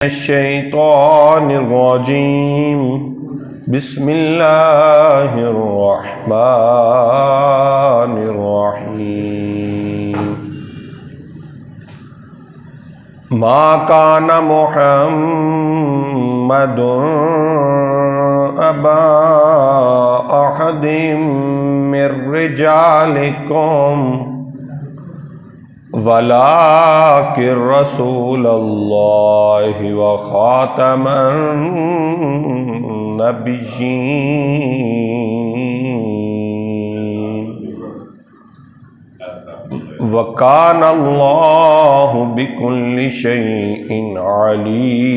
الشیطان الرجیم بسم اللہ الرحمن الرحیم ما کان محمد ابا احد من رجالکم ولکن رسول اللہ وخاتم النبیین وکان اللہ بکل شیء علیما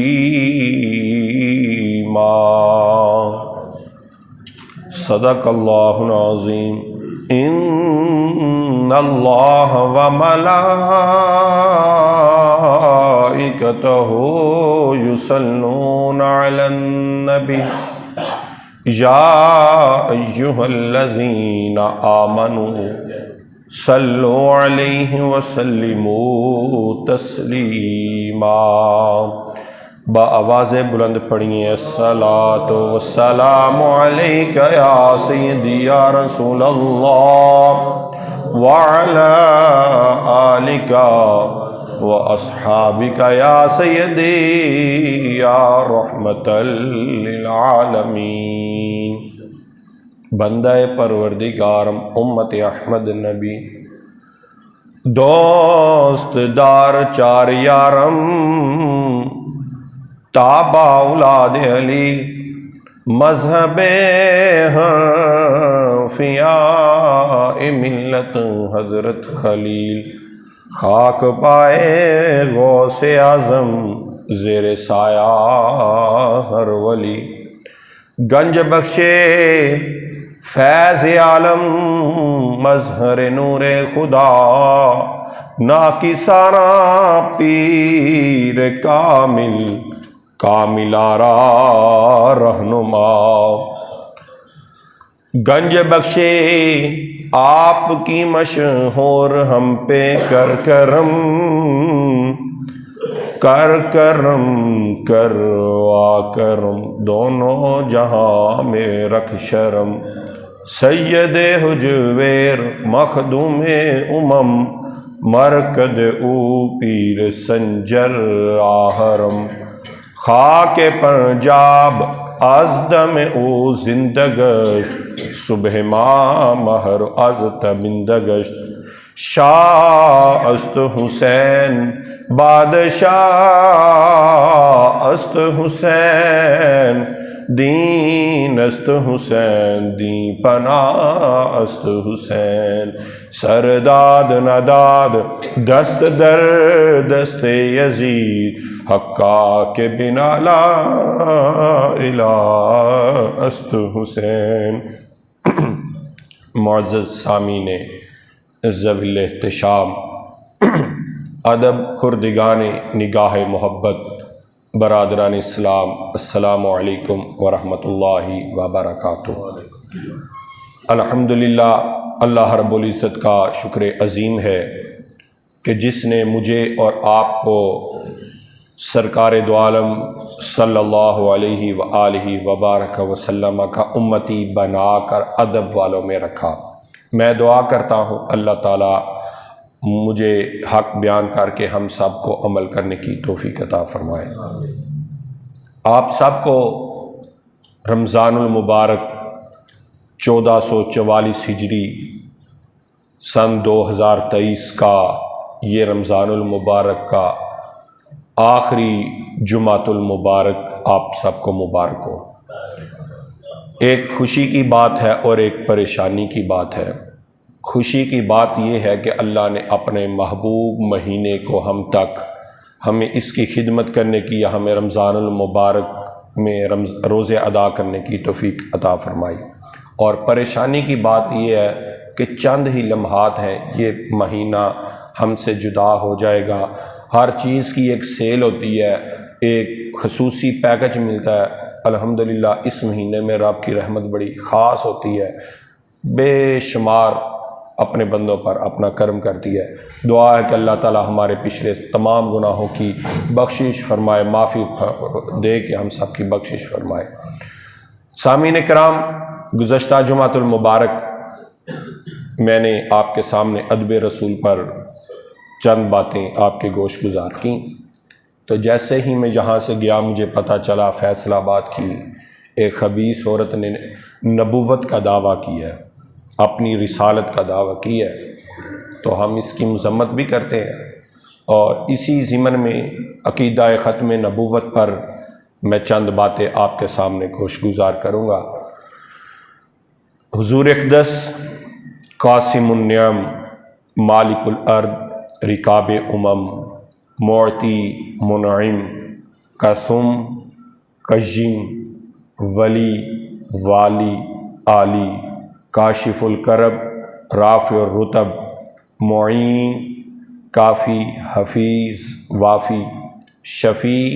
صدق اللہ العظیم ان اللہ وملائکتہ یصلون علی النبی یا ایہا الذین آمنوا صلوا علیہ وسلموا تسلیما۔ بآواز بلند پڑھیے الصلاۃ والسلام علیک یا سیدی یا رسول اللہ وعلی آلک واصحابک یا سیدی یا رحمت للعالمین۔ بندہ پروردگارم امت احمد نبی دوست دار چار یارم تابع اولاد علی مذہب حنفیاء ملت حضرت خلیل خاک پائے غوث اعظم زیر سایہ ہر ولی گنج بخشے فیض عالم مظہر نور خدا ناکسارا پیر کامل کاملارا رہنما گنج بخشے آپ کی مشہور ہم پہ کر کرم کروا کرم دونوں جہاں میں رکھ شرم سید حجویر مخدوم امم مرکد او پیر سنجر آہرم خاک پنجاب از دم او زندگشت صبح ما مہر از تمندگشت شاہ است حسین بادشاہ است حسین دین است حسین دین پناہ است حسین سرداد نداد دست در دست یزید حقا کے بنا لا الہ است حسین۔ معزز سامعین ذوی الاحتشام، ادب خردگان نگاہ محبت، برادران اسلام، السلام علیکم ورحمۃ اللہ وبرکاتہ۔ الحمدللہ اللہ رب العزت کا شکر عظیم ہے کہ جس نے مجھے اور آپ کو سرکار دو عالم صلی اللہ علیہ وآلہ وبارک وسلم کا امتی بنا کر ادب والوں میں رکھا۔ میں دعا کرتا ہوں اللہ تعالیٰ مجھے حق بیان کر کے ہم سب کو عمل کرنے کی توفیق عطا فرمائے۔ آپ سب کو رمضان المبارک 1444 ہجری سن 2023 کا یہ رمضان المبارک کا آخری جمعۃ المبارک آپ سب کو مبارک ہو۔ ایک خوشی کی بات ہے اور ایک پریشانی کی بات ہے۔ خوشی کی بات یہ ہے کہ اللہ نے اپنے محبوب مہینے کو ہمیں اس کی خدمت کرنے کی یا ہمیں رمضان المبارک میں روزے ادا کرنے کی توفیق عطا فرمائی، اور پریشانی کی بات یہ ہے کہ چند ہی لمحات ہیں یہ مہینہ ہم سے جدا ہو جائے گا۔ ہر چیز کی ایک سیل ہوتی ہے، ایک خصوصی پیکج ملتا ہے۔ الحمدللہ اس مہینے میں رب کی رحمت بڑی خاص ہوتی ہے، بے شمار اپنے بندوں پر اپنا کرم کرتی ہے۔ دعا ہے کہ اللہ تعالی ہمارے پچھلے تمام گناہوں کی بخشش فرمائے، معافی دے کہ ہم سب کی بخشش فرمائے۔ سامعین کرام، گزشتہ جمعۃ المبارک میں نے آپ کے سامنے ادب رسول پر چند باتیں آپ کے گوش گزار کیں، تو جیسے ہی میں یہاں سے گیا مجھے پتہ چلا فیصل آباد کی ایک خبیث عورت نے نبوت کا دعویٰ کیا ہے، اپنی رسالت کا دعویٰ کیا ہے، تو ہم اس کی مذمت بھی کرتے ہیں، اور اسی ضمن میں عقیدہ ختم نبوت پر میں چند باتیں آپ کے سامنے گوش گزار کروں گا۔ حضور اقدس قاسم النعم، مالک الارض، رکاب معطی منعم، قسم قیم، ولی والی عالی، کاشف الکرب، رافع الرتب، معین، کافی، حفیظ، وافی، شفیع،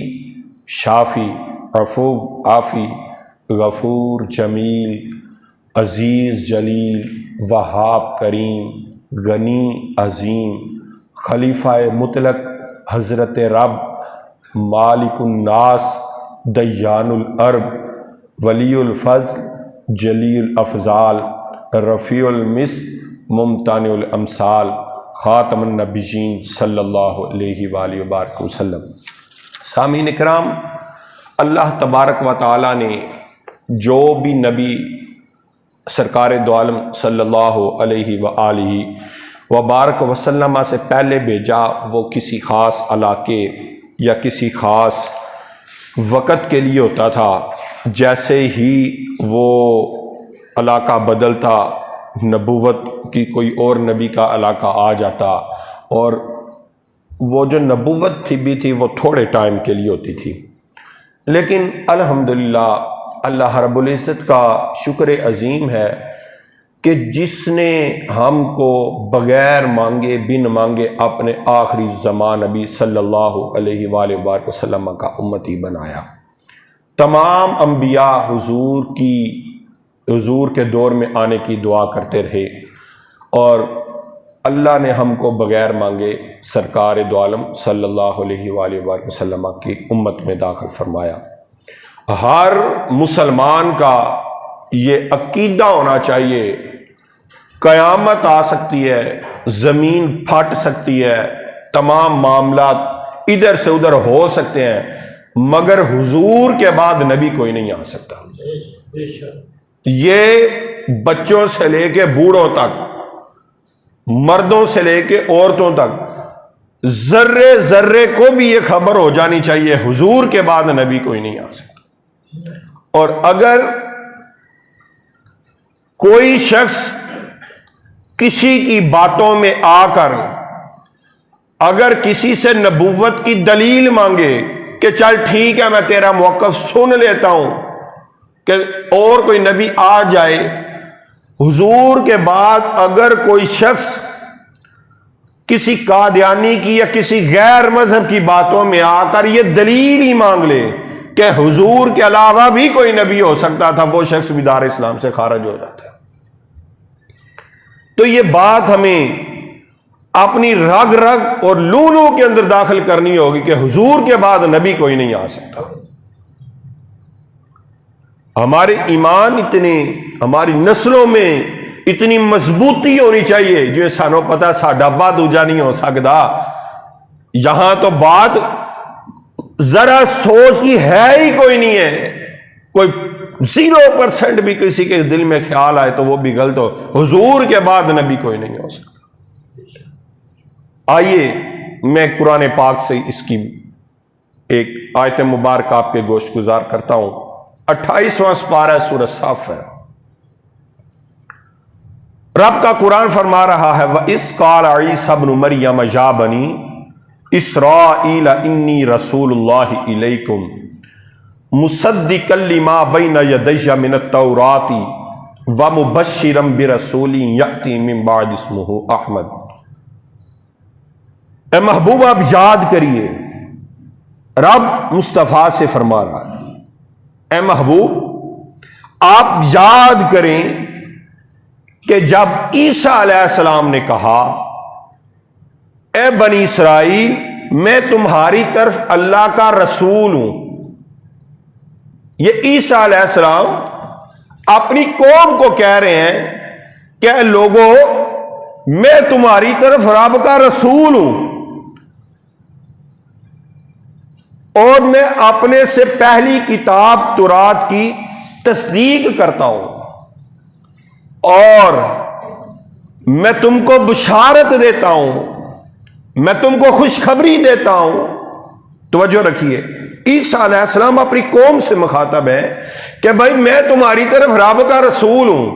شافی، عفو، عافی، غفور، جمیل، عزیز، جلیل، وہاب، کریم، غنی، عظیم، خلیفہ مطلق، حضرت رب، مالک الناس، دیان الارب، ولی الفضل، جلی الافضال، رفیع المثل، ممتنع الامثال، خاتم النبیین صلی اللہ علیہ وآلہ وبارک وسلم۔ سامعین کرام، اللہ تبارک و تعالیٰ نے جو بھی نبی سرکار دو عالم صلی اللہ علیہ وآلہ وبارک وسلم سے پہلے بھیجا، وہ کسی خاص علاقے یا کسی خاص وقت کے لیے ہوتا تھا۔ جیسے ہی وہ علاقہ بدلتا، نبوت کی کوئی اور نبی کا علاقہ آ جاتا، اور وہ جو نبوت تھی وہ تھوڑے ٹائم کے لیے ہوتی تھی۔ لیکن الحمدللہ اللہ رب العزت کا شکر عظیم ہے کہ جس نے ہم کو بغیر مانگے بن مانگے اپنے آخری زمان نبی صلی اللہ علیہ وآلہ وسلم کا امتی بنایا۔ تمام انبیاء حضور کے دور میں آنے کی دعا کرتے رہے، اور اللہ نے ہم کو بغیر مانگے سرکار دو عالم صلی اللہ علیہ وآلہ وسلم کی امت میں داخل فرمایا۔ ہر مسلمان کا یہ عقیدہ ہونا چاہیے، قیامت آ سکتی ہے، زمین پھٹ سکتی ہے، تمام معاملات ادھر سے ادھر ہو سکتے ہیں، مگر حضور کے بعد نبی کوئی نہیں آ سکتا۔ یہ بچوں سے لے کے بوڑھوں تک، مردوں سے لے کے عورتوں تک، ذرے ذرے کو بھی یہ خبر ہو جانی چاہیے، حضور کے بعد نبی کوئی نہیں آ سکتا۔ اور اگر کوئی شخص کسی کی باتوں میں آ کر اگر کسی سے نبوت کی دلیل مانگے کہ چل ٹھیک ہے میں تیرا موقف سن لیتا ہوں کہ اور کوئی نبی آ جائے، حضور کے بعد اگر کوئی شخص کسی قادیانی کی یا کسی غیر مذہب کی باتوں میں آ کر یہ دلیل ہی مانگ لے کہ حضور کے علاوہ بھی کوئی نبی ہو سکتا تھا، وہ شخص بھی دار اسلام سے خارج ہو جاتا ہے۔ تو یہ بات ہمیں اپنی رگ رگ اور لولو کے اندر داخل کرنی ہوگی کہ حضور کے بعد نبی کوئی نہیں آ سکتا۔ ہمارے ایمان ہماری نسلوں میں اتنی مضبوطی ہونی چاہیے جو سانو پتا ساڈا با دوجا نہیں ہو سکتا۔ یہاں تو بات ذرا سوچ کی ہے ہی کوئی نہیں ہے، کوئی 0% بھی کسی کے دل میں خیال آئے تو وہ بھی غلط ہو، حضور کے بعد نبی کوئی نہیں ہو سکتا۔ آئیے میں قرآن پاک سے اس کی ایک آیت مبارکہ آپ کے گوش گزار کرتا ہوں۔ 28واں سپارہ سورہ صف ہے۔ رب کا قرآن فرما رہا ہے وَإِذْ قَالَ عِيسَى ابْنُ مَرْيَمَ يَا بَنِي إِسْرَائِيلَ إِنِّي رَسُولُ اللَّهِ إِلَيْكُمْ مُصَدِّقًا لِمَا بَيْنَ يَدَيَّ مِنَ التَّوْرَاةِ وَمُبَشِّرًا بِرَسُولٍ يَأْتِي مِن بَعْدِي اسْمُهُ أَحْمَدُ۔ اے محبوب آپ یاد کریے، رب مصطفیٰ سے فرما رہا ہے، اے محبوب آپ یاد کریں کہ جب عیسیٰ علیہ السلام نے کہا اے بنی اسرائیل میں تمہاری طرف اللہ کا رسول ہوں، یہ عیسیٰ علیہ السلام اپنی قوم کو کہہ رہے ہیں کہ اے لوگو میں تمہاری طرف رب کا رسول ہوں، اور میں اپنے سے پہلی کتاب تورات کی تصدیق کرتا ہوں، اور میں تم کو بشارت دیتا ہوں، میں تم کو خوشخبری دیتا ہوں۔ توجہ رکھیے، عیسیٰ علیہ السلام اپنی قوم سے مخاطب ہے کہ بھائی میں تمہاری طرف رب کا رسول ہوں،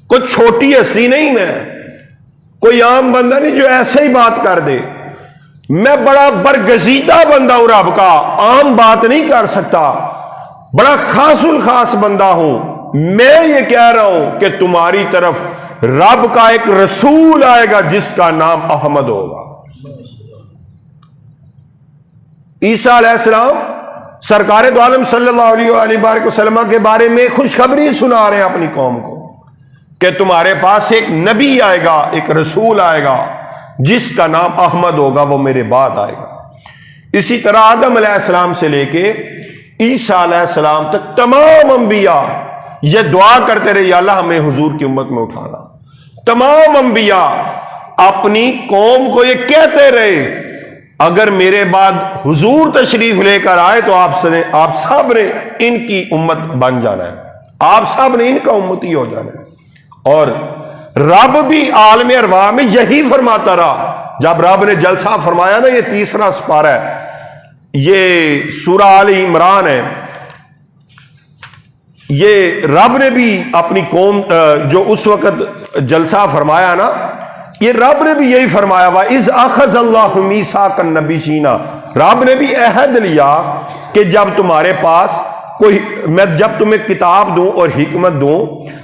کوئی چھوٹی ہستی نہیں، میں کوئی عام بندہ نہیں جو ایسے ہی بات کر دے، میں بڑا برگزیدہ بندہ ہوں، رب کا عام بات نہیں کر سکتا، بڑا خاص الخاص بندہ ہوں۔ میں یہ کہہ رہا ہوں کہ تمہاری طرف رب کا ایک رسول آئے گا جس کا نام احمد ہوگا۔ عیسیٰ علیہ السلام سرکار دو عالم صلی اللہ علیہ وآلہ وسلم کے بارے میں خوشخبری سنا رہے ہیں اپنی قوم کو کہ تمہارے پاس ایک نبی آئے گا، ایک رسول آئے گا جس کا نام احمد ہوگا، وہ میرے بعد آئے گا۔ اسی طرح آدم علیہ السلام سے لے کے عیسیٰ علیہ السلام تک تمام انبیاء یہ دعا کرتے رہے، یا اللہ ہمیں حضور کی امت میں اٹھانا۔ تمام انبیاء اپنی قوم کو یہ کہتے رہے اگر میرے بعد حضور تشریف لے کر آئے تو آپ سب نے ان کی امت بن جانا ہے، آپ سب نے ان کا امتی ہو جانا ہے۔ اور رب بھی عالم ارواح میں یہی فرماتا رہا۔ جب رب نے جلسہ فرمایا نا، یہ تیسرا سپارہ ہے، یہ سورہ آل عمران ہے، یہ رب نے بھی اپنی قوم جو اس وقت جلسہ فرمایا نا، یہ رب نے بھی یہی فرمایا ہوا، اذ اخذ اللہ میثاق النبیین، رب نے بھی عہد لیا کہ جب تمہارے پاس میں جب تمہیں کتاب دوں اور حکمت دوں،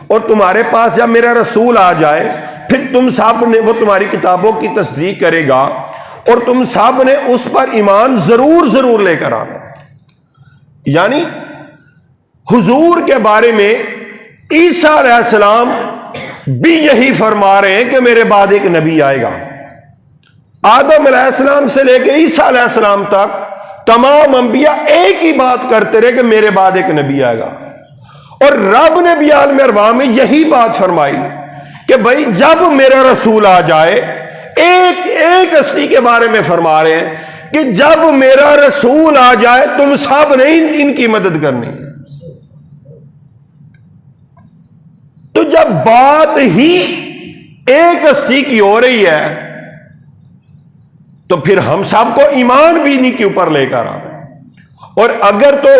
اور تمہارے پاس جب میرا رسول آ جائے، پھر تم سب نے، وہ تمہاری کتابوں کی تصدیق کرے گا اور تم سب نے اس پر ایمان ضرور لے کر آنا۔ یعنی حضور کے بارے میں عیسیٰ علیہ السلام بھی یہی فرما رہے ہیں کہ میرے بعد ایک نبی آئے گا۔ آدم علیہ السلام سے لے کے عیسیٰ علیہ السلام تک تمام انبیاء ایک ہی بات کرتے رہے کہ میرے بعد ایک نبی آئے گا، اور رب نے بھی عالم ارواح میں یہی بات فرمائی کہ بھائی جب میرا رسول آ جائے، ایک ہستی کے بارے میں فرما رہے ہیں کہ جب میرا رسول آ جائے تم سب نے ان کی مدد کرنی ہے۔ تو جب بات ہی ایک ہستی کی ہو رہی ہے تو پھر ہم سب کو ایمان بھی انہیں کے اوپر لے کر آنا ہے۔ اور اگر تو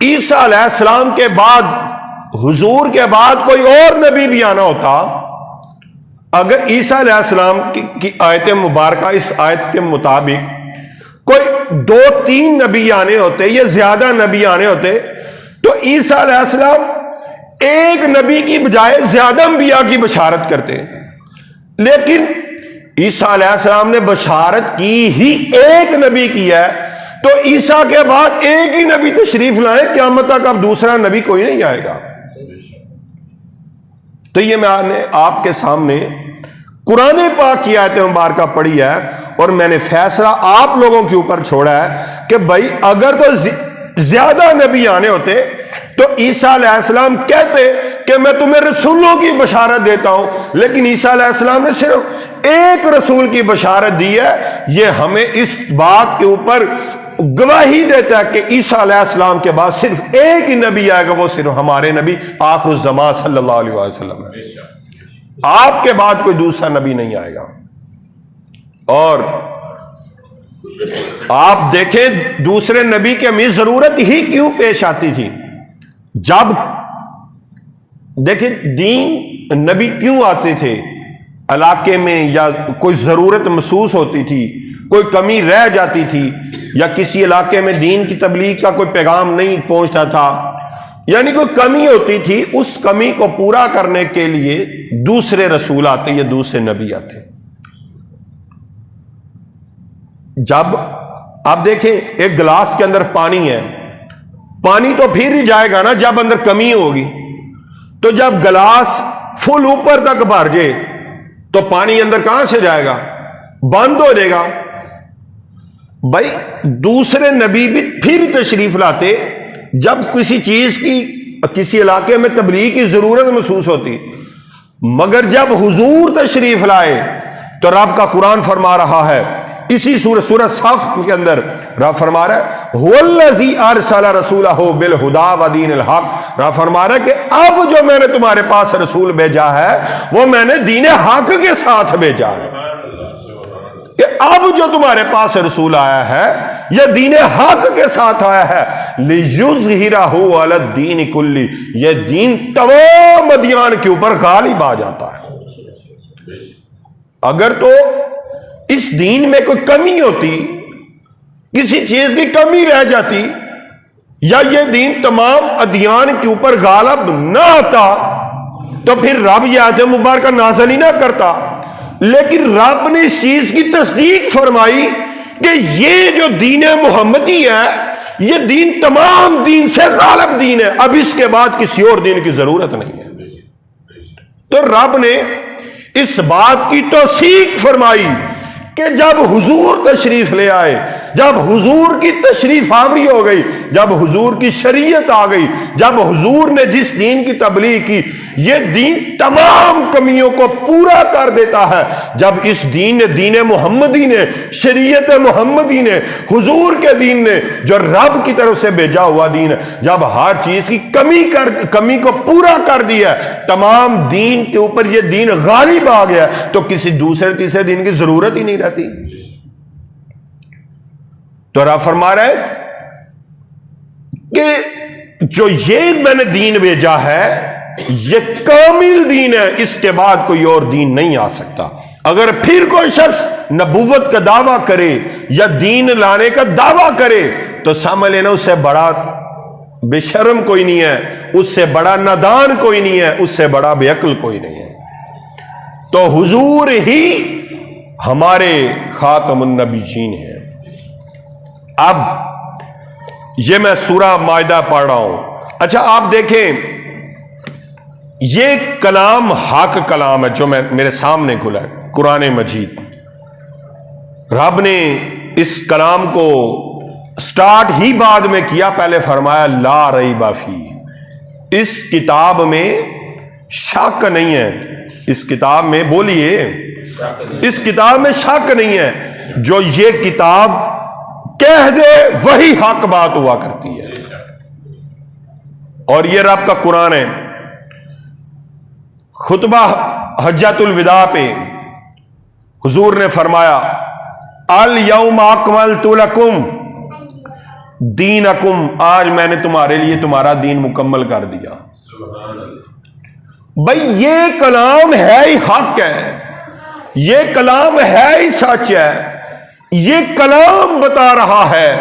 عیسیٰ علیہ السلام کے بعد، حضور کے بعد کوئی اور نبی بھی آنا ہوتا، اگر عیسیٰ علیہ السلام کی آیت مبارکہ اس آیت کے مطابق کوئی 2-3 نبی آنے ہوتے یا زیادہ نبی آنے ہوتے تو عیسیٰ علیہ السلام ایک نبی کی بجائے زیادہ انبیاء کی بشارت کرتے، لیکن عیسیٰ علیہ السلام نے بشارت کی ہی ایک نبی کی ہے، تو عیسیٰ کے بعد ایک ہی نبی تشریف لائے، قیامت تک اب دوسرا نبی کوئی نہیں آئے گا۔ تو یہ میں نے آپ کے سامنے قرآن پاک کی آیت مبارکہ پڑھی ہے، اور میں نے فیصلہ آپ لوگوں کے اوپر چھوڑا ہے کہ بھائی اگر تو زیادہ نبی آنے ہوتے تو عیسیٰ علیہ السلام کہتے کہ میں تمہیں رسولوں کی بشارت دیتا ہوں، لیکن عیسیٰ علیہ السلام نے صرف ایک رسول کی بشارت دی ہے۔ یہ ہمیں اس بات کے اوپر گواہی دیتا ہے کہ عیسیٰ علیہ السلام کے بعد صرف ایک ہی نبی آئے گا، وہ صرف ہمارے نبی آخر الزمان صلی اللہ علیہ وسلم ہے۔ آپ کے بعد کوئی دوسرا نبی نہیں آئے گا۔ اور آپ دیکھیں دوسرے نبی کی ہمیں ضرورت ہی کیوں پیش آتی تھی؟ جب دیکھیں دین نبی کیوں آتے تھے علاقے میں، یا کوئی ضرورت محسوس ہوتی تھی، کوئی کمی رہ جاتی تھی، یا کسی علاقے میں دین کی تبلیغ کا کوئی پیغام نہیں پہنچتا تھا، یعنی کوئی کمی ہوتی تھی، اس کمی کو پورا کرنے کے لیے دوسرے رسول آتے یا دوسرے نبی آتے۔ جب آپ دیکھیں ایک گلاس کے اندر پانی ہے، پانی تو پھر ہی جائے گا نا جب اندر کمی ہوگی، تو جب گلاس فل اوپر تک بھر جائے تو پانی اندر کہاں سے جائے گا؟ بند ہو جائے گا۔ بھائی دوسرے نبی بھی پھر تشریف لاتے جب کسی چیز کی کسی علاقے میں تبلیغ کی ضرورت محسوس ہوتی، مگر جب حضور تشریف لائے تو رب کا قرآن فرما رہا ہے اسی سورہ صف کے اندر رب فرما رہا ہے هو الذی ارسل رسولہ بالہدی ودین الحق، رب فرما رہا ہے کہ اب جو میں نے تمہارے پاس رسول بھیجا ہے وہ میں نے دین حق کے ساتھ بھیجا ہے، کہ اب جو تمہارے پاس رسول آیا ہے یہ دین حق کے ساتھ آیا ہے، لِيُظْهِرَهُ عَلَى الدِّينِ كُلِّهِ، یہ دین تمام ادیان کے اوپر غالب آ جاتا ہے۔ اگر تو اس دین میں کوئی کمی ہوتی، کسی چیز کی کمی رہ جاتی، یا یہ دین تمام ادیان کے اوپر غالب نہ آتا تو پھر رب یہ آیت مبارکہ نازل ہی نہ کرتا، لیکن رب نے اس چیز کی تصدیق فرمائی کہ یہ جو دین محمدی ہے یہ دین تمام دین سے غالب دین ہے، اب اس کے بعد کسی اور دین کی ضرورت نہیں ہے۔ تو رب نے اس بات کی توثیق فرمائی کہ جب حضور تشریف لے آئے، جب حضور کی تشریف آوری ہو گئی، جب حضور کی شریعت آ گئی، جب حضور نے جس دین کی تبلیغ کی، یہ دین تمام کمیوں کو پورا کر دیتا ہے۔ جب اس دین نے، دین محمدی نے، شریعت محمدی نے، حضور کے دین نے جو رب کی طرف سے بھیجا ہوا دین ہے، جب ہر چیز کی کمی کو پورا کر دیا، تمام دین کے اوپر یہ دین غالب آ گیا، تو کسی دوسرے تیسرے دین کی ضرورت ہی نہیں رہتی۔ تو رب فرما رہا ہے کہ جو یہ میں نے دین بھیجا ہے یہ کامل دین ہے، اس کے بعد کوئی اور دین نہیں آ سکتا۔ اگر پھر کوئی شخص نبوت کا دعویٰ کرے یا دین لانے کا دعویٰ کرے تو سمجھ لینا اس سے بڑا بے شرم کوئی نہیں ہے، اس سے بڑا نادان کوئی نہیں ہے، اس سے بڑا بے عقل کوئی نہیں ہے۔ تو حضور ہی ہمارے خاتم النبیین ہیں۔ اب یہ میں سورہ مائدہ پڑھ رہا ہوں۔ اچھا آپ دیکھیں، یہ کلام حق کلام ہے جو میرے سامنے کھلا ہے، قرآن مجید۔ رب نے اس کلام کو سٹارٹ ہی بعد میں کیا، پہلے فرمایا لا ریب فیہ، اس کتاب میں شک نہیں ہے، اس کتاب میں بولیے، اس کتاب میں شک نہیں ہے، جو یہ کتاب کہہ دے وہی حق بات ہوا کرتی ہے۔ اور یہ رب کا قرآن ہے۔ خطبہ حجۃ الوداع پہ حضور نے فرمایا الیوم اکملت لکم دینکم، آج میں نے تمہارے لیے تمہارا دین مکمل کر دیا۔ بھائی یہ کلام ہے ہی حق ہے، یہ کلام ہے ہی سچ ہے، یہ کلام بتا رہا ہے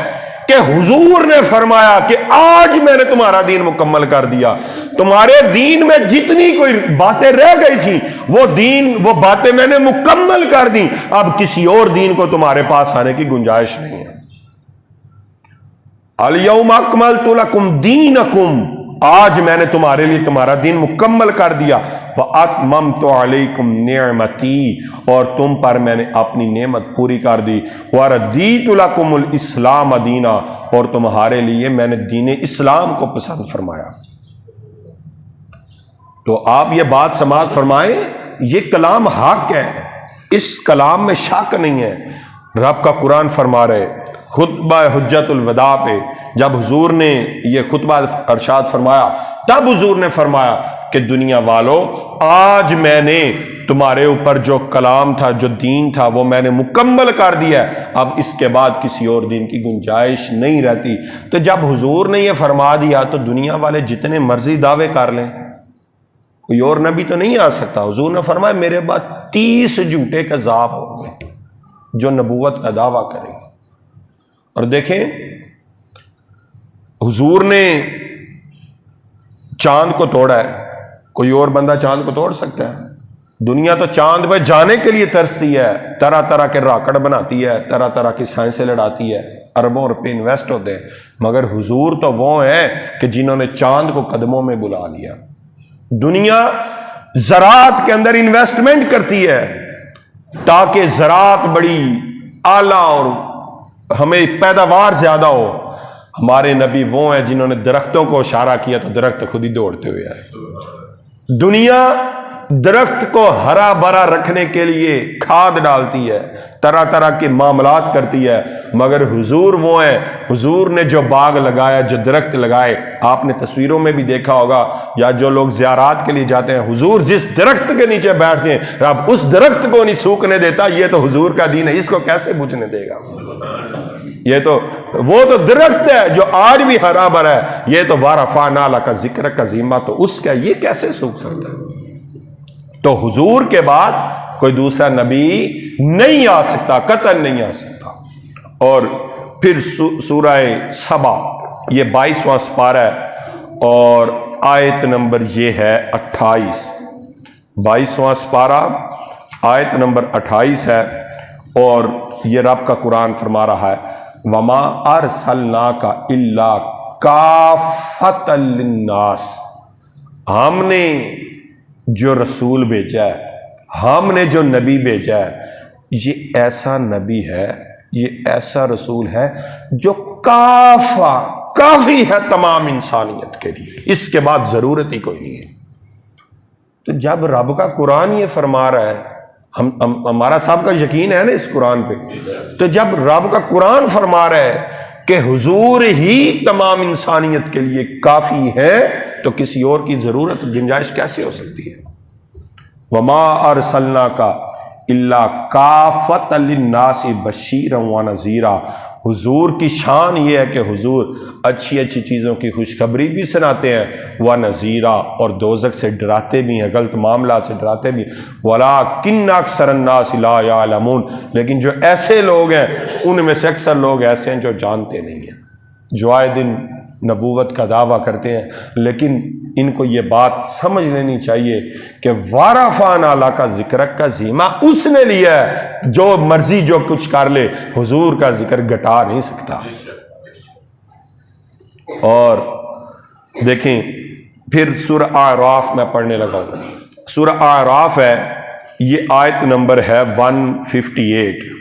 کہ حضور نے فرمایا کہ آج میں نے تمہارا دین مکمل کر دیا، تمہارے دین میں جتنی کوئی باتیں رہ گئی تھی وہ باتیں میں نے مکمل کر دی، اب کسی اور دین کو تمہارے پاس آنے کی گنجائش نہیں ہے۔ الیوم اکملت لکم دینکم، آج میں نے تمہارے لیے تمہارا دین مکمل کر دیا، وَأَتْمَمْتُ عَلَيْكُمْ نِعْمَتِي، اور تم پر میں نے اپنی نعمت پوری کر دی، وَرَضِيتُ لَكُمُ الْإِسْلَامَ دِينًا، اور تمہارے لیے میں نے دین اسلام کو پسند فرمایا۔ تو آپ یہ بات سماعت فرمائیں، یہ کلام حق ہے، اس کلام میں شک نہیں ہے۔ رب کا قرآن فرما رہے خطبہ حجت الوداع پہ جب حضور نے یہ خطبہ ارشاد فرمایا، تب حضور نے فرمایا کہ دنیا والوں، آج میں نے تمہارے اوپر جو کلام تھا، جو دین تھا، وہ میں نے مکمل کر دیا ہے، اب اس کے بعد کسی اور دین کی گنجائش نہیں رہتی۔ تو جب حضور نے یہ فرما دیا تو دنیا والے جتنے مرضی دعوے کر لیں، کوئی اور نبی تو نہیں آ سکتا۔ حضور نے فرمایا میرے بعد 30 جھوٹے کذاب ہوں گے جو نبوت کا دعویٰ کریں گے۔ اور دیکھیں حضور نے چاند کو توڑا ہے، کوئی اور بندہ چاند کو توڑ سکتا ہے؟ دنیا تو چاند پہ جانے کے لیے ترستی ہے، طرح طرح کے راکٹ بناتی ہے، طرح طرح کی سائنسیں لڑاتی ہے، اربوں روپے انویسٹ ہوتے ہیں، مگر حضور تو وہ ہیں کہ جنہوں نے چاند کو قدموں میں بلا لیا۔ دنیا زراعت کے اندر انویسٹمنٹ کرتی ہے تاکہ زراعت بڑی اعلیٰ اور ہمیں پیداوار زیادہ ہو. ہمارے نبی وہ ہیں جنہوں نے درختوں کو اشارہ کیا تو درخت خود ہی دوڑتے ہوئے آئے. دنیا درخت کو ہرا بھرا رکھنے کے لیے کھاد ڈالتی ہے، طرح طرح کے معاملات کرتی ہے، مگر حضور وہ ہیں، حضور نے جو باغ لگایا، جو درخت لگائے. آپ نے تصویروں میں بھی دیکھا ہوگا، یا جو لوگ زیارات کے لیے جاتے ہیں، حضور جس درخت کے نیچے بیٹھتے ہیں رب اس درخت کو نہیں سوکھنے دیتا. یہ تو حضور کا دین ہے، اس کو کیسے بجھنے دے گا؟ یہ تو وہ تو درخت ہے جو آج بھی ہرا بھرا ہے. یہ تو وَرَفَعْنَا لَكَ ذِكْرَكَ عَظِيمًا، تو اس کا یہ کیسے سوکھ سکتا ہے؟ تو حضور کے بعد کوئی دوسرا نبی نہیں آ سکتا، قطعاً نہیں آ سکتا. اور پھر سورہ سبا، یہ 22واں سپارہ ہے اور آیت نمبر یہ ہے 28. 22واں سپارہ آیت نمبر 28 ہے، اور یہ رب کا قرآن فرما رہا ہے وَمَا أَرْسَلْنَاكَ إِلَّا كَافَّةً لِلنَّاسِ. ہم نے جو رسول بھیجا ہے، ہم نے جو نبی بھیجا ہے، یہ ایسا نبی ہے، یہ ایسا رسول ہے جو کافی ہے تمام انسانیت کے لیے، اس کے بعد ضرورت ہی کوئی نہیں ہے. تو جب رب کا قرآن یہ فرما رہا ہے، ہمارا صاحب کا یقین ہے نا اس قرآن پہ، تو جب رب کا قرآن فرما رہا ہے کہ حضور ہی تمام انسانیت کے لیے کافی ہے، تو کسی اور کی ضرورت گنجائش کیسے ہو سکتی ہے؟ وَمَا أَرْسَلْنَاكَ إِلَّا كَافَّةً لِلنَّاسِ بَشِيرًا وَنَذِيرًا. حضور کی شان یہ ہے کہ حضور اچھی اچھی چیزوں کی خوشخبری بھی سناتے ہیں، وَنَذِيرًا، اور دوزخ سے ڈراتے بھی ہیں، غلط معاملات سے ڈراتے بھی ہیں. وَلَٰكِنَّ أَكْثَرَ النَّاسِ لَا يَعْلَمُونَ. لیکن جو ایسے لوگ ہیں ان میں سے اکثر لوگ ایسے ہیں جو جانتے نہیں ہیں، جو آئے دن نبوت کا دعویٰ کرتے ہیں، لیکن ان کو یہ بات سمجھ لینی چاہیے کہ وَرَفَعْنَا لَكَ ذِكْرَكَ عَظِيمًا اس نے لیا ہے، جو مرضی جو کچھ کر لے حضور کا ذکر گھٹا نہیں سکتا. اور دیکھیں پھر سورہ اعراف میں پڑھنے لگا ہوں. سورہ اعراف ہے، یہ آیت نمبر ہے 158.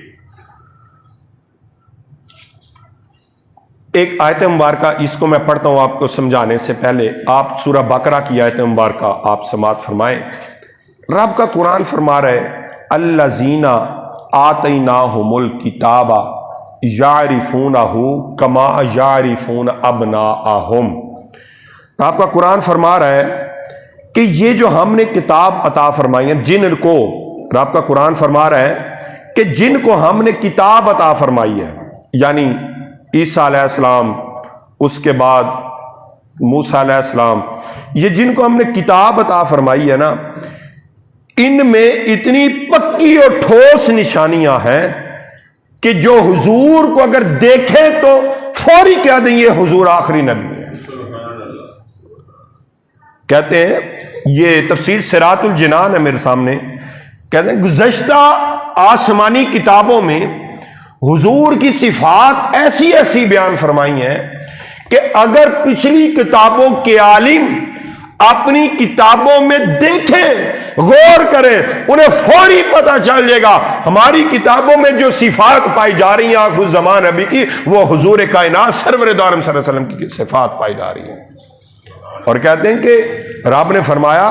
ایک آیت مبارکہ اس کو میں پڑھتا ہوں آپ کو سمجھانے سے پہلے. آپ سورہ بقرہ کی آیت مبارکہ آپ سماعت فرمائیں. رب کا قرآن فرما رہے الذین آتیناہم الکتاب یعرفونہ کما یعرفون ابناءہم. رب کا قرآن فرما رہا ہے کہ یہ جو ہم نے کتاب عطا فرمائی ہے، جن کو رب کا قرآن فرما رہا ہے کہ جن کو ہم نے کتاب عطا فرمائی ہے، یعنی عیسیٰ علیہ السلام، اس کے بعد موسیٰ علیہ السلام، یہ جن کو ہم نے کتاب عطا فرمائی ہے نا، ان میں اتنی پکی اور ٹھوس نشانیاں ہیں کہ جو حضور کو اگر دیکھیں تو فوری کہہ دیں یہ حضور آخری نبی ہے. کہتے ہیں، یہ تفسیر صراط الجنان ہے میرے سامنے، کہتے ہیں گزشتہ آسمانی کتابوں میں حضور کی صفات ایسی ایسی بیان فرمائی ہیں کہ اگر پچھلی کتابوں کے عالم اپنی کتابوں میں دیکھیں، غور کریں، انہیں فوری پتہ چل جائے گا ہماری کتابوں میں جو صفات پائی جا رہی ہیں آخر الزمان نبی کی، وہ حضور کائنات سرور دو عالم صلی اللہ علیہ وسلم کی صفات پائی جا رہی ہیں. اور کہتے ہیں کہ رب نے فرمایا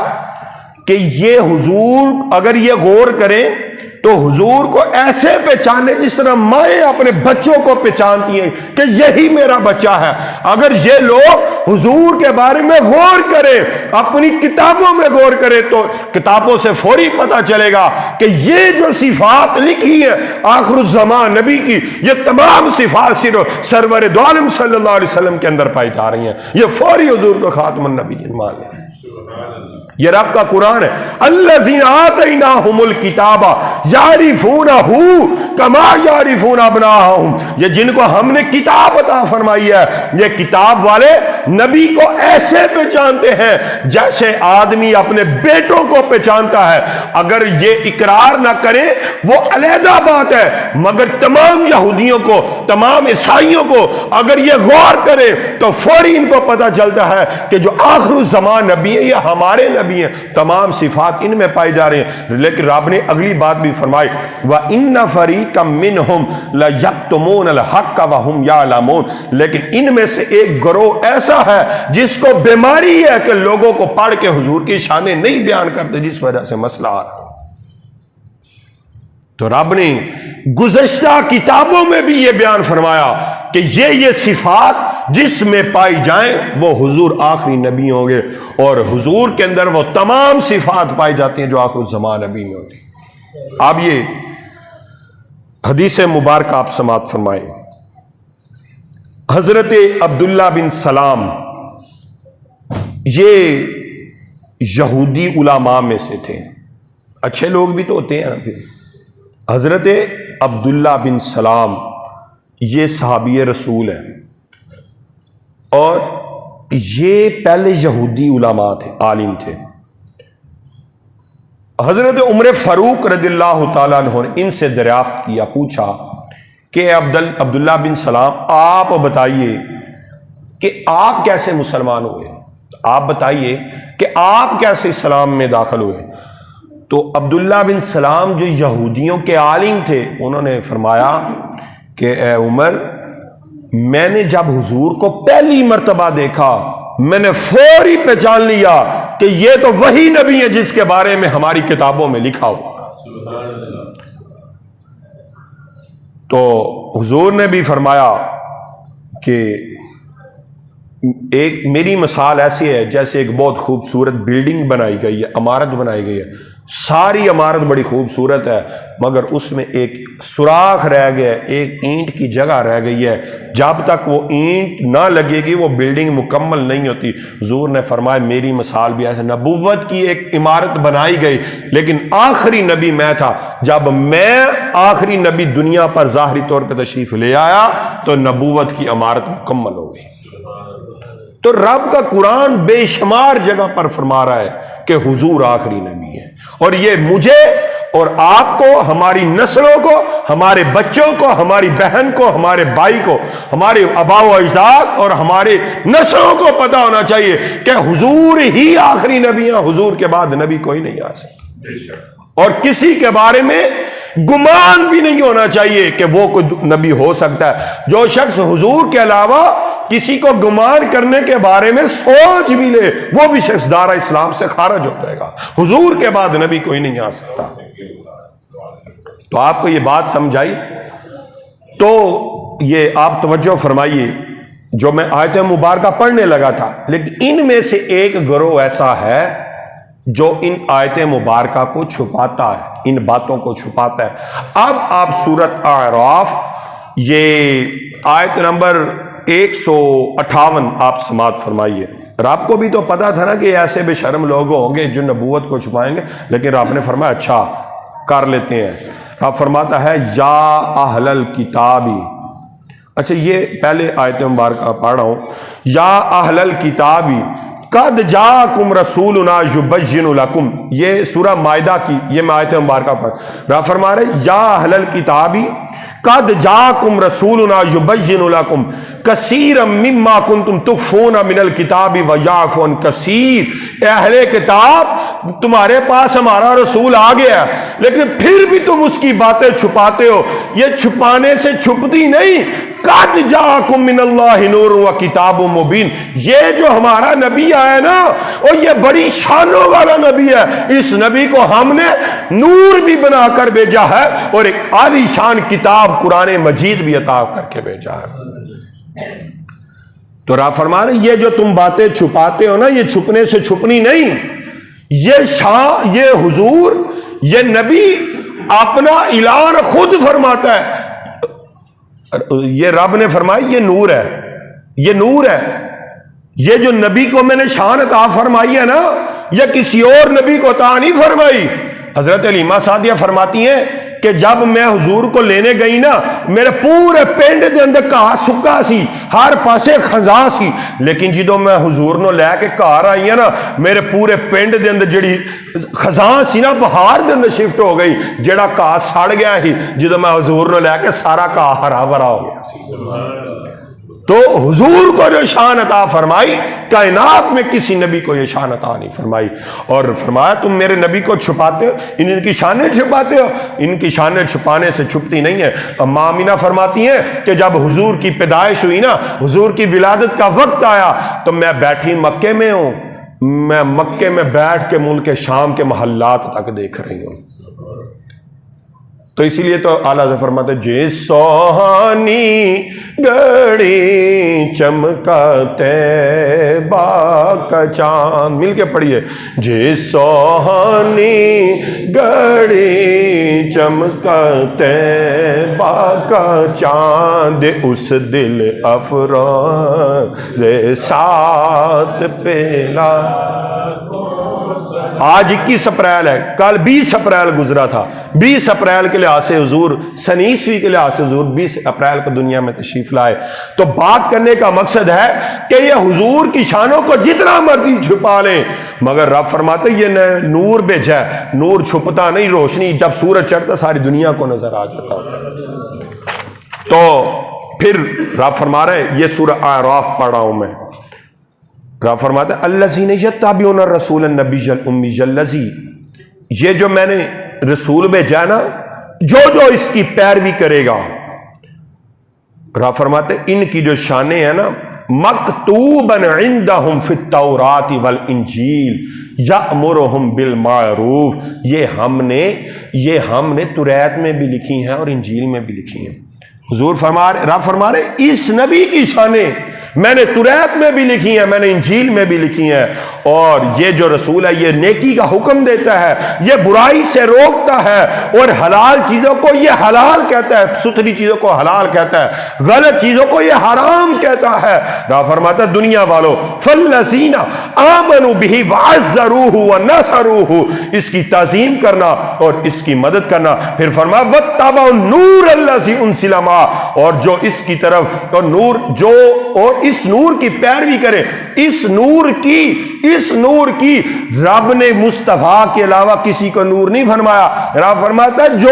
کہ یہ حضور اگر یہ غور کریں تو حضور کو ایسے پہچانے جس طرح مائیں اپنے بچوں کو پہچانتی ہیں کہ یہی میرا بچہ ہے. اگر یہ لوگ حضور کے بارے میں غور کریں، اپنی کتابوں میں غور کریں، تو کتابوں سے فوری پتہ چلے گا کہ یہ جو صفات لکھی ہیں آخر الزمان نبی کی، یہ تمام صفات صرف سرور دو عالم صلی اللہ علیہ وسلم کے اندر پائی جا رہی ہیں. یہ فوری حضور کو خاتم النبیین مان لیں. یہ رب کا قرآن ہے. الذین آتیناہم الکتاب یعرفونہ کما یعرفون ابناءہم. یہ جن کو ہم نے کتاب عطا فرمائی ہے، یہ کتاب والے نبی کو ایسے پہچانتے ہیں جیسے آدمی اپنے بیٹوں کو پہچانتا ہے. اگر یہ اقرار نہ کریں وہ علیحدہ بات ہے، مگر تمام یہودیوں کو، تمام عیسائیوں کو اگر یہ غور کریں تو فوری ان کو پتہ چلتا ہے کہ جو آخر الزمان نبی ہے یہ ہمارے نبی نبی ہیں، تمام صفات ان میں پائی جا رہے ہیں۔ لیکن رب نے اگلی بات بھی فرمائی وَإِنَّ فَرِيقًا مِّنْهُمْ لَيَكْتُمُونَ الْحَقَّ وَهُمْ يَعْلَمُونَ، لیکن ان میں سے ایک گروہ ایسا ہے جس کو بیماری ہے کہ لوگوں کو پڑھ کے حضور کی شانیں نہیں بیان کرتے، جس وجہ سے مسئلہ آ رہا ہے۔ تو رب نے گزشتہ کتابوں میں بھی یہ بیان فرمایا کہ یہ صفات جس میں پائی جائیں وہ حضور آخری نبی ہوں گے، اور حضور کے اندر وہ تمام صفات پائی جاتی ہیں جو آخر الزمان نبی میں ہوتی ہیں۔ اب یہ حدیث مبارکہ آپ سماعت فرمائیں۔ حضرت عبداللہ بن سلام یہ یہودی علماء میں سے تھے، اچھے لوگ بھی تو ہوتے ہیں نا پھر۔ حضرت عبداللہ بن سلام یہ صحابی رسول ہیں، اور یہ پہلے یہودی علماء تھے، عالم تھے۔ حضرت عمر فاروق رضی اللہ تعالیٰ عنہ نے ان سے دریافت کیا، پوچھا کہ عبداللہ بن سلام آپ بتائیے کہ آپ کیسے مسلمان ہوئے، آپ بتائیے کہ آپ کیسے اسلام میں داخل ہوئے۔ تو عبداللہ بن سلام جو یہودیوں کے عالم تھے، انہوں نے فرمایا کہ اے عمر، میں نے جب حضور کو پہلی مرتبہ دیکھا میں نے فوری پہچان لیا کہ یہ تو وہی نبی ہے جس کے بارے میں ہماری کتابوں میں لکھا ہوا۔ تو حضور نے بھی فرمایا کہ ایک میری مثال ایسی ہے جیسے ایک بہت خوبصورت بلڈنگ بنائی گئی ہے، عمارت بنائی گئی ہے، ساری عمارت بڑی خوبصورت ہے، مگر اس میں ایک سوراخ رہ گیا، ایک اینٹ کی جگہ رہ گئی ہے، جب تک وہ اینٹ نہ لگے گی وہ بلڈنگ مکمل نہیں ہوتی۔ حضور نے فرمایا میری مثال بھی ایسے، نبوت کی ایک عمارت بنائی گئی لیکن آخری نبی میں تھا، جب میں آخری نبی دنیا پر ظاہری طور پہ تشریف لے آیا تو نبوت کی عمارت مکمل ہو گئی۔ تو رب کا قرآن بے شمار جگہ پر فرما رہا ہے کہ حضور آخری نبی ہے، اور یہ مجھے اور آپ کو، ہماری نسلوں کو، ہمارے بچوں کو، ہماری بہن کو، ہمارے بھائی کو، ہمارے آباء و اجداد اور ہمارے نسلوں کو پتہ ہونا چاہیے کہ حضور ہی آخری نبی ہیں، حضور کے بعد نبی کوئی نہیں آ سکتا، اور کسی کے بارے میں گمان بھی نہیں ہونا چاہیے کہ وہ کوئی نبی ہو سکتا ہے۔ جو شخص حضور کے علاوہ کسی کو گمان کرنے کے بارے میں سوچ بھی لے وہ بھی شخص دائرہ اسلام سے خارج ہو جائے گا۔ حضور کے بعد نبی کوئی نہیں آ سکتا۔ تو آپ کو یہ بات سمجھ آئی؟ تو یہ آپ توجہ فرمائیے، جو میں آیت مبارکہ پڑھنے لگا تھا، لیکن ان میں سے ایک گروہ ایسا ہے جو ان آیت مبارکہ کو چھپاتا ہے، ان باتوں کو چھپاتا ہے۔ اب آپ سورۃ اعراف یہ آیت نمبر 158 آپ سماعت فرمائیے۔ رب کو بھی تو پتا تھا نا کہ ایسے بے شرم لوگ ہوں گے جو نبوت کو چھپائیں گے، لیکن رب نے فرمایا اچھا کر لیتے ہیں۔ رب فرماتا ہے یا اہل الکتابی، اچھا یہ پہلے آیت مبارکہ پڑھ رہا ہوں، یا اہل الکتابی قد جاءکم رسولنا یبین لکم، یہ سورہ مائدہ کی یہ میں آیت مبارکہ پڑھ رب فرما رہے یا اہل الکتابی قد جاءکم رسولنا یبین لکم کثیرا مما کنتم تخفون من الکتاب ویعفو عن کثیر، اہل کتاب تمہارے پاس ہمارا رسول آ گیا لیکن پھر بھی تم اس کی باتیں چھپاتے ہو، یہ چھپانے سے چھپتی نہیں، قد جاءکم من اللہ نور و کتاب مبین، یہ جو ہمارا نبی آیا نا اور یہ بڑی شانوں والا نبی ہے، اس نبی کو ہم نے نور بھی بنا کر بھیجا ہے اور ایک عالی شان کتاب قرآن مجید بھی عطا کر کے بھیجا ہے۔ تو رب فرما رہے یہ جو تم باتیں چھپاتے ہو نا، یہ چھپنے سے چھپنی نہیں، یہ حضور، یہ نبی اپنا اعلان خود فرماتا ہے، یہ رب نے فرمایا یہ نور ہے، یہ نور ہے، یہ جو نبی کو میں نے شان عطا فرمائی ہے نا یہ کسی اور نبی کو عطا نہیں فرمائی۔ حضرت علیمہ سعدیہ فرماتی ہیں کہ جب میں حضور کو لینے گئی نا میرے پورے پنڈ دے اندر گھاہ سکا سی، ہر پاسے خزاں سی، لیکن جدوں میں حضور نو لے کے گھر آئی نا میرے پورے پنڈ دے اندر جڑی خزاں سی نا بہار دے اندر شفٹ ہو گئی، جڑا گھاہ سڑ گیا ہی جدوں میں حضور نو لے کے سارا گھاہ ہرا بھرا ہو گیا سی۔ تو حضور کو جو شان عطا فرمائی کائنات میں کسی نبی کو یہ شان عطا نہیں فرمائی. اور فرمایا تم میرے نبی کو چھپاتے ہو, ان کی شانیں چھپاتے ہو. ان کی شانیں چھپانے سے چھپتی نہیں ہے. اماں آمینہ فرماتی ہیں کہ جب حضور کی پیدائش ہوئی نا, حضور کی ولادت کا وقت آیا تو میں بیٹھی مکے میں ہوں, میں مکے میں بیٹھ کے ملک شام کے محلات تک دیکھ رہی ہوں. تو اسی لیے تو اعلیٰ حضرت فرماتے جے سوہانی گھڑی چمکتے با کا چاند, مل کے پڑھیے, جے سوہانی گھڑی چمکتے با کا چاند, اس دل افروز سات پیلا. آج 21 اپریل ہے, کل 20 اپریل گزرا تھا. 20 اپریل کے لحاظ سے حضور, سن عیسوی کے لحاظ سے حضور 20 اپریل کو دنیا میں تشریف لائے. تو بات کرنے کا مقصد ہے کہ یہ حضور کی شانوں کو جتنا مرضی چھپا لیں, مگر رب فرماتے یہ نور بھیجا ہے, نور چھپتا نہیں, روشنی جب سورج چڑھتا ساری دنیا کو نظر آ جاتا ہوتا. تو پھر رب فرما رہے, یہ سورہ اعراف پڑھ رہا ہوں میں, رب فرماتا ہے الذین یتبعون الرسول النبی الامی الذی, یہ جو میں نے رسول بھیجا نا, جو اس کی پیروی کرے گا, رب فرماتے ان کی جو شانیں ہیں نا, مکتوبا عندہم فی التوراۃ والانجیل یأمرہم بالمعروف, یہ ہم نے توریت میں بھی لکھی ہیں اور انجیل میں بھی لکھی ہیں. حضور رب فرما رہے اس نبی کی شانیں میں نے توریت میں بھی لکھی ہیں, میں نے انجیل میں بھی لکھی ہیں. اور یہ جو رسول ہے یہ نیکی کا حکم دیتا ہے, یہ برائی سے روکتا ہے, اور حلال چیزوں کو یہ حلال کہتا ہے, ستھری چیزوں کو حلال کہتا ہے, غلط چیزوں کو یہ حرام کہتا ہے. رب فرماتا ہے دنیا والو فالذین آمنوا بہ وعزروہ ونصروہ, اس کی تعظیم کرنا اور اس کی مدد کرنا. پھر فرمایا واتبعوا النور الذی انزل معہ, اور جو اس کی طرف اور نور جو اور اس نور کی پیروی کرے, اس نور کی رب نے مصطفیٰ کے علاوہ کسی کو نور نہیں فرمایا. رب فرماتا ہے جو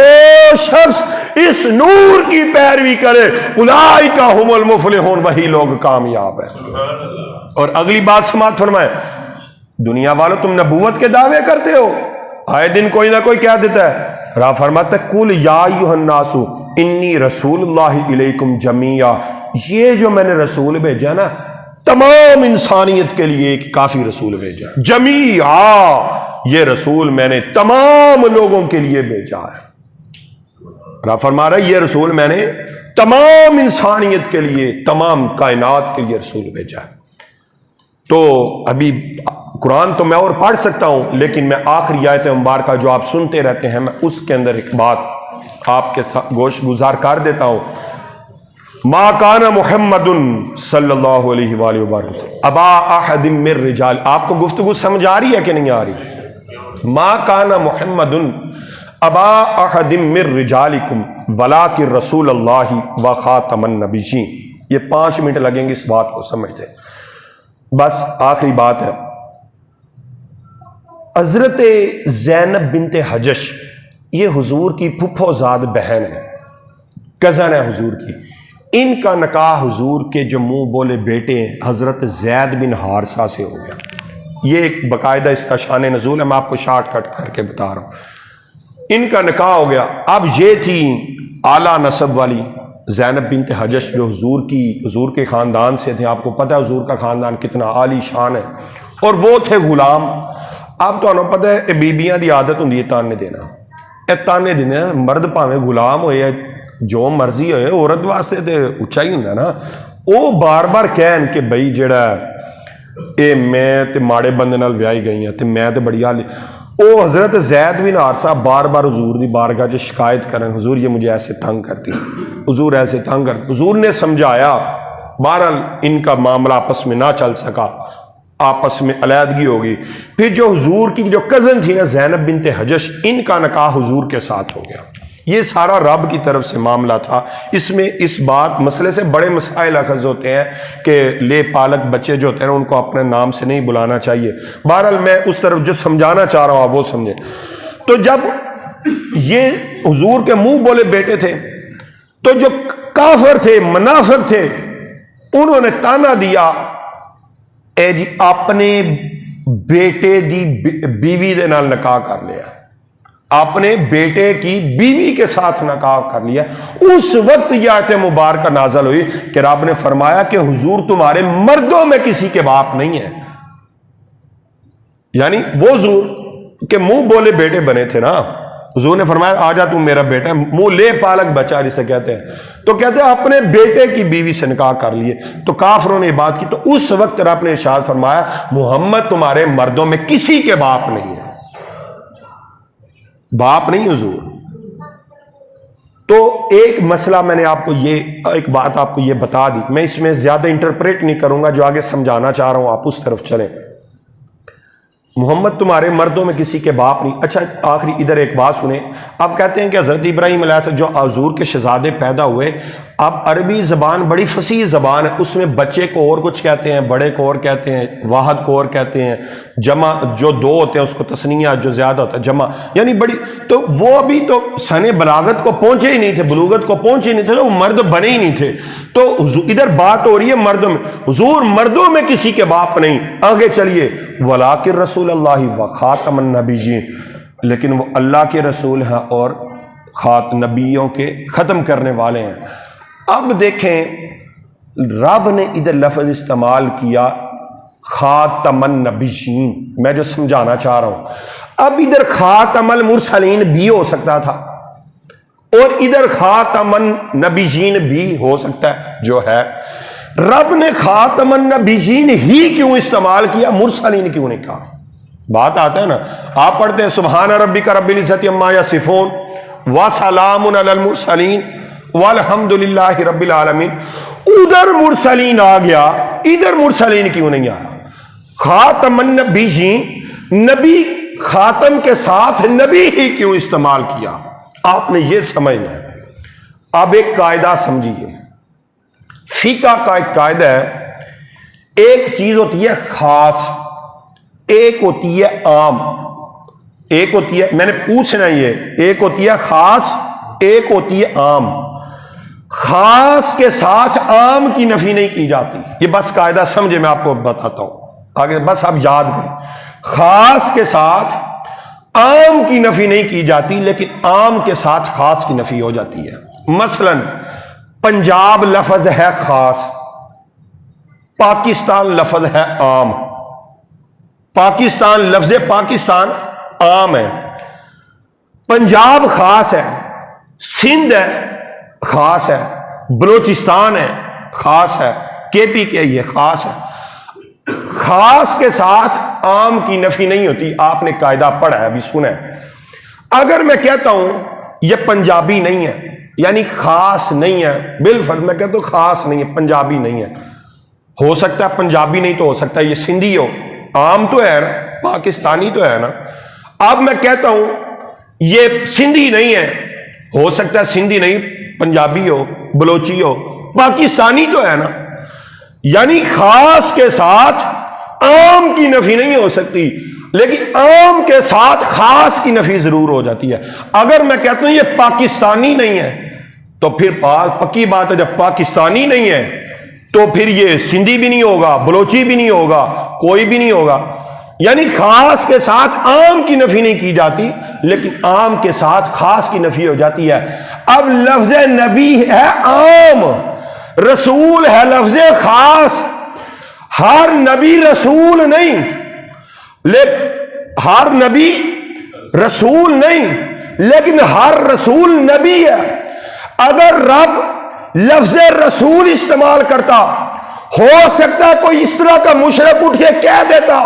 شخص اس نور کی پیروی کرے اولئک هم المفلحون, وہی لوگ کامیاب ہیں. اور اگلی بات سماعت فرمائے, دنیا والو تم نبوت کے دعوے کرتے ہو, آئے دن کوئی نہ کوئی کہہ دیتا ہے. رب فرماتا ہے قل یا ایھا الناس انی رسول اللہ الیکم جمیعا, یہ جو میں نے رسول بھیجا نا تمام انسانیت کے لیے ایک کافی رسول بھیجا, جمیعا, یہ رسول میں نے تمام لوگوں کے لیے بھیجا ہے. رب فرما رہا ہے یہ رسول میں نے تمام انسانیت کے لیے, تمام کائنات کے لیے رسول بھیجا ہے. تو ابھی قرآن تو میں اور پڑھ سکتا ہوں, لیکن میں آخری آیت مبارکہ جو آپ سنتے رہتے ہیں, میں اس کے اندر ایک بات آپ کے ساتھ گوش گزار کر دیتا ہوں. ما کان محمد صلی اللہ علیہ وآلہ وسلم ابا احد من الرجال, آپ کو گفتگو سمجھ آ رہی ہے کہ نہیں آ رہی؟ ما کان محمد ابا احد من رجالکم ولکن رسول اللہ وخاتم النبیین. یہ 5 منٹ لگیں گے اس بات کو سمجھتے. بس آخری بات ہے, حضرت زینب بنت حجش یہ حضور کی پھپھو زاد بہن ہے, کزن ہے حضور کی. ان کا نکاح حضور کے جو منہ بولے بیٹے ہیں حضرت زید بن حارثہ سے ہو گیا. یہ ایک باقاعدہ اس کا شان نزول ہے, میں آپ کو شارٹ کٹ کر کے بتا رہا ہوں. ان کا نکاح ہو گیا. اب یہ تھی اعلیٰ نسب والی زینب بنت حجش جو حضور کے خاندان سے تھے. آپ کو پتہ ہے حضور کا خاندان کتنا عالی شان ہے, اور وہ تھے غلام. اب تو پتہ ہے بیبیاں دی عادت ہوں تانے دینا, تانے دینا, مرد پاویں غلام ہوئے جو مرضی ہوئے, عورت واسطے تے اچھا ہی ہوندا نا. وہ بار بار کہن کہ بھائی جڑا اے میں تے ماڑے بندے نال ویاہی گئی ہیں تے میں تے بڑی حال. وہ حضرت زید بن حارثہ بار بار حضور دی بارگاہ جو شکایت کریں, حضور یہ مجھے ایسے تنگ کرتی, حضور ایسے تنگ کرتی. حضور نے سمجھایا, بہرحال ان کا معاملہ آپس میں نہ چل سکا, آپس میں علیحدگی ہوگی. پھر جو حضور کی جو کزن تھی نا زینب بنت حجش, ان کا نکاح حضور کے ساتھ ہو گیا. یہ سارا رب کی طرف سے معاملہ تھا. اس میں اس مسئلے سے بڑے مسائل اخذ ہوتے ہیں کہ لے پالک بچے جو ہوتے ہیں ان کو اپنے نام سے نہیں بلانا چاہیے. بہرحال میں اس طرف جو سمجھانا چاہ رہا ہوں آپ وہ سمجھیں. تو جب یہ حضور کے منہ بولے بیٹے تھے, تو جو کافر تھے, منافق تھے, انہوں نے تانا دیا اے جی اپنے بیٹے دی بیوی دے نال نکاح کر لیا، اپنے بیٹے کی بیوی کے ساتھ نکاح کر لیا۔ اس وقت یہ آیت مبارکہ نازل ہوئی کہ رب نے فرمایا کہ حضور تمہارے مردوں میں کسی کے باپ نہیں ہے، یعنی وہ حضور کے منہ بولے بیٹے بنے تھے نا، حضور نے فرمایا آجا تم میرا بیٹا ہے، منہ لے پالک بچہ جسے کہتے ہیں، تو کہتے ہیں اپنے بیٹے کی بیوی سے نکاح کر لیے۔ تو کافروں نے بات کی، تو اس وقت رب نے ارشاد فرمایا محمد تمہارے مردوں میں کسی کے باپ نہیں ہے، باپ نہیں حضور۔ تو ایک مسئلہ میں نے آپ کو ایک بات آپ کو یہ بتا دی، میں اس میں زیادہ انٹرپریٹ نہیں کروں گا، جو آگے سمجھانا چاہ رہا ہوں آپ اس طرف چلیں۔ محمد تمہارے مردوں میں کسی کے باپ نہیں۔ اچھا آخری ادھر ایک بات سنیں، آپ کہتے ہیں کہ حضرت ابراہیم علیہ السلام جو حضور کے شہزادے پیدا ہوئے، اب عربی زبان بڑی فصیح زبان ہے، اس میں بچے کو اور کچھ کہتے ہیں، بڑے کو اور کہتے ہیں، واحد کو اور کہتے ہیں، جمع جو دو ہوتے ہیں اس کو تثنیہ، جو زیادہ ہوتا ہے جمع، یعنی بڑی، تو وہ ابھی تو سن بلاغت کو پہنچے ہی نہیں تھے، بلوغت کو پہنچے ہی نہیں تھے، وہ مرد بنے ہی نہیں تھے۔ تو ادھر بات ہو رہی ہے مردوں میں، حضور مردوں میں کسی کے باپ نہیں۔ آگے چلیے، وَلَٰكِن رسول اللہ وخاتم النبیین، لیکن وہ اللہ کے رسول ہیں اور نبیوں کے ختم کرنے والے ہیں۔ اب دیکھیں رب نے ادھر لفظ استعمال کیا خاتم النبیین، میں جو سمجھانا چاہ رہا ہوں، اب ادھر خاتم المرسلین بھی ہو سکتا تھا اور ادھر خاتم النبیین بھی ہو سکتا ہے جو ہے۔ رب نے خاتم النبیین ہی کیوں استعمال کیا، مرسلین کیوں نہیں کہا؟ بات آتا ہے نا، آپ پڑھتے ہیں سبحان ربک رب العزت عما یصفون وسلام علی المرسلین والحمد للہ رب العالمین، ادھر مرسلین آ گیا، ادھر مرسلین کیوں نہیں آیا؟ خاتم النبیین، نبی خاتم کے ساتھ نبی ہی کیوں استعمال کیا؟ آپ نے یہ سمجھنا ہے۔ اب ایک قاعدہ سمجھیے، فقہ کا ایک قاعدہ ہے، ایک چیز ہوتی ہے خاص، ایک ہوتی ہے عام، ایک ہوتی ہے، میں نے پوچھنا یہ، ایک ہوتی ہے خاص، ایک ہوتی ہے عام۔ خاص کے ساتھ عام کی نفی نہیں کی جاتی، یہ بس قاعدہ سمجھے، میں آپ کو بتاتا ہوں آگے، بس آپ یاد کریں۔ خاص کے ساتھ عام کی نفی نہیں کی جاتی، لیکن عام کے ساتھ خاص کی نفی ہو جاتی ہے۔ مثلا پنجاب لفظ ہے خاص، پاکستان لفظ ہے عام۔ پاکستان، لفظ پاکستان عام ہے، پنجاب خاص ہے، سندھ ہے خاص ہے، بلوچستان ہے خاص ہے، کے پی کے یہ خاص ہے۔ خاص کے ساتھ عام کی نفی نہیں ہوتی، آپ نے قاعدہ پڑھا ہے، ابھی سنا ہے۔ اگر میں کہتا ہوں یہ پنجابی نہیں ہے، یعنی خاص نہیں ہے، بالفرض میں کہتا ہوں خاص نہیں ہے، پنجابی نہیں ہے، ہو سکتا ہے پنجابی نہیں تو ہو سکتا ہے یہ سندھی ہو، عام تو ہے نا، پاکستانی تو ہے نا۔ اب میں کہتا ہوں یہ سندھی نہیں ہے، ہو سکتا ہے سندھی نہیں، پنجابی ہو، بلوچی ہو، پاکستانی تو ہے نا۔ یعنی خاص کے ساتھ عام کی نفی نہیں ہو سکتی، لیکن عام کے ساتھ خاص کی نفی ضرور ہو جاتی ہے۔ اگر میں کہتا ہوں یہ پاکستانی نہیں ہے، تو پھر پکی بات ہے، جب پاکستانی نہیں ہے تو پھر یہ سندھی بھی نہیں ہوگا، بلوچی بھی نہیں ہوگا، کوئی بھی نہیں ہوگا۔ یعنی خاص کے ساتھ عام کی نفی نہیں کی جاتی، لیکن عام کے ساتھ خاص کی نفی ہو جاتی ہے۔ اب لفظ نبی ہے عام، رسول ہے لفظ خاص۔ ہر نبی رسول نہیں، ہر نبی رسول نہیں، لیکن ہر رسول نبی ہے۔ اگر رب لفظ رسول استعمال کرتا، ہو سکتا ہے کوئی اس طرح کا مشرک اٹھ کے کہہ دیتا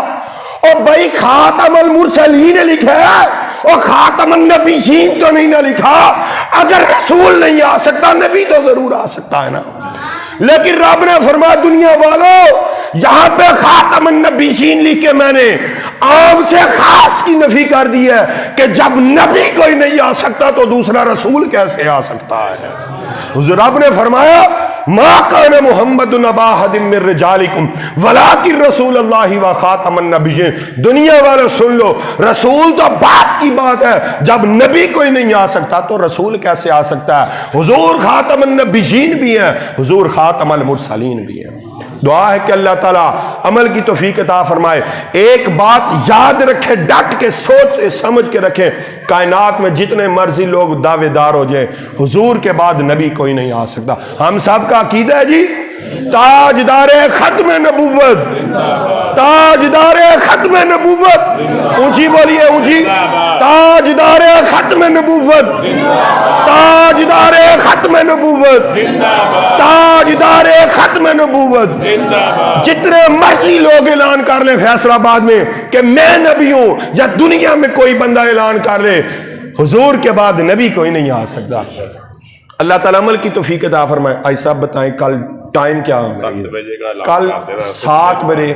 اور بھائی خاتم المرسلین لکھا ہے اور خاتم النبیین تو نہیں نہ لکھا۔ اگر رسول نہیں آ سکتا، نبی تو ضرور آ سکتا ہے نا۔ لیکن رب نے فرمایا دنیا والوں یہاں پہ خاتم النبیین لکھ کے میں نے عام سے خاص کی نفی کر دی ہے کہ جب نبی کوئی نہیں آ سکتا تو دوسرا رسول کیسے آ سکتا ہے؟ حضور رب نے فرمایا ما کان محمد ابا احد من رجالکم ولکن رسول اللہ و خاتم النبیین. دنیا والے سن لو، رسول تو بات کی بات ہے، جب نبی کوئی نہیں آ سکتا تو رسول کیسے آ سکتا ہے؟ حضور خاتم النبیین بھی ہیں، حضور خاتم المرسلین بھی ہیں. دعا ہے کہ اللہ تعالیٰ عمل کی توفیق عطا فرمائے. ایک بات یاد رکھے، ڈٹ کے سوچ سے سمجھ کے رکھیں، کائنات میں جتنے مرضی لوگ دعوے دار ہو جائیں، حضور کے بعد نبی کوئی نہیں آ سکتا. ہم سب کا عقیدہ ہے جی تاجدار ختم نبوت، تاجدار ختم نبوت، اونچی بولیے اونچی، تاجدار ختم نبوت، تاجدار ختم نبوت، تاجدار ختم نبوت. جتنے مرضی لوگ اعلان کر لیں فیصل آباد میں کہ میں نبی ہوں، یا دنیا میں کوئی بندہ اعلان کر لے، حضور کے بعد نبی کوئی نہیں آ سکتا. اللہ تعالیٰ عمل کی توفیق عطا فرمائے. آئی صاحب بتائیں کل ٹائم کیا ہے؟ کل 7 بجے.